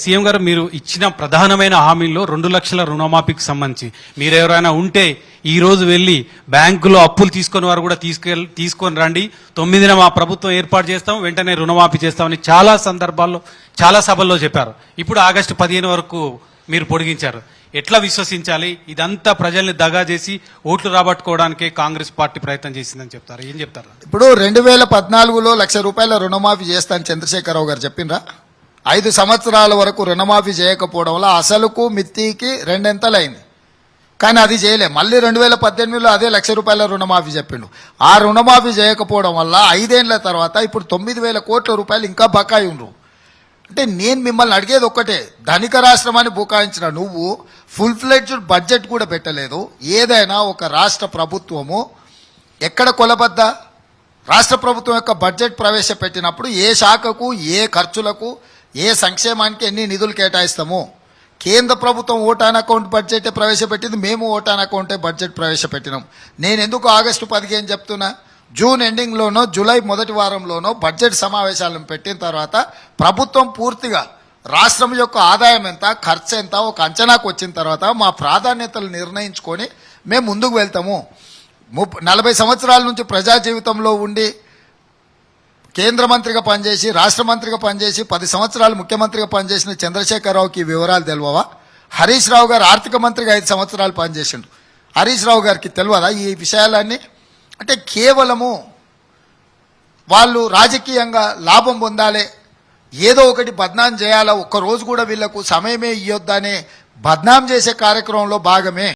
CM గారు మీరు ఇచ్చిన ప్రధానమైన హామీల్లో 2 లక్షల రుణమాఫీకి సంబంధించి మీరు ఎవరైనా ఉంటే ఈ రోజు వెళ్ళి బ్యాంకులో అప్పులు తీసుకుని వారు కూడా తీసుకొని రండి, 9న మా ప్రభుత్వం ఏర్పాటు చేస్తాం, వెంటనే రుణమాఫీ చేస్తామని చాలా సందర్భాల్లో చాలా సభల్లో చెప్పారు. ఇప్పుడు ఆగస్టు 15 వరకు మీరు పొడిగించారు. ఎట్లా విశ్వసించాలి? ఇదంతా ప్రజల్ని దగా చేసి ఓట్లు రాబట్టుకోవడానికే కాంగ్రెస్ పార్టీ ప్రయత్నం చేసిందని చెప్తారు. ఏం చెప్తారు? ఇప్పుడు 2014లో ₹1,00,000 రుణమాఫీ చేస్తాను చంద్రశేఖరరావు గారు చెప్పిండ్రా? 5 సంవత్సరాల వరకు రుణమాఫీ చేయకపోవడం వల్ల అసలుకు మిత్తికి 2 అయింది. కానీ అది చేయలే. మళ్ళీ 2018లో అదే ₹1,00,000 రుణమాఫీ చెప్పిండు. ఆ రుణమాఫీ చేయకపోవడం వల్ల 5 ఏళ్ల తర్వాత ఇప్పుడు 9,000 కోట్ల రూపాయలు ఇంకా బకాయి ఉండ్రు. అంటే నేను మిమ్మల్ని అడిగేది ఒక్కటే, ధనిక రాష్ట్రమాన్ని బుకాయించిన నువ్వు ఫుల్ ఫ్లెడ్జ్డ్ బడ్జెట్ కూడా పెట్టలేదు. ఏదైనా ఒక రాష్ట్ర ప్రభుత్వము ఎక్కడ కొలబద్ద? రాష్ట్ర ప్రభుత్వం యొక్క బడ్జెట్ ప్రవేశపెట్టినప్పుడు ఏ శాఖకు, ఏ ఖర్చులకు, ఏ సంక్షేమానికి ఎన్ని నిధులు కేటాయిస్తాము? కేంద్ర ప్రభుత్వం ఓటాన్ అకౌంట్ బడ్జెట్ ప్రవేశపెట్టింది, మేము ఓటాన్ అకౌంటే బడ్జెట్ ప్రవేశపెట్టినాం. నేను ఎందుకు ఆగస్టు 15 చెప్తున్నా? జూన్ ఎండింగ్లోనో జూలై మొదటి వారంలోనో బడ్జెట్ సమావేశాలను పెట్టిన తర్వాత ప్రభుత్వం పూర్తిగా రాష్ట్రం యొక్క ఆదాయం ఎంత, ఖర్చు ఎంత ఒక అంచనాకు వచ్చిన తర్వాత మా ప్రాధాన్యతలు నిర్ణయించుకొని మేము ముందుకు వెళ్తాము. 40 సంవత్సరాల నుంచి ప్రజా జీవితంలో ఉండి కేంద్ర మంత్రిగా పనిచేసి, రాష్ట్ర మంత్రిగా పనిచేసి, 10 సంవత్సరాలు ముఖ్యమంత్రిగా పనిచేసిన చంద్రశేఖరరావుకి ఈ వివరాలు తెలియవా? హరీష్ రావు గారు ఆర్థిక మంత్రిగా 5 సంవత్సరాలు పనిచేసిండు. హరీష్ రావు గారికి తెలియదా ఈ విషయాలన్నీ? అంటే కేవలము వాళ్ళు రాజకీయంగా లాభం పొందాలి, ఏదో ఒకటి బద్నాం చేయాలా, ఒక్కరోజు కూడా వీళ్లకు సమయమే ఇవ్వొద్దనే బద్నాం చేసే కార్యక్రమంలో భాగమే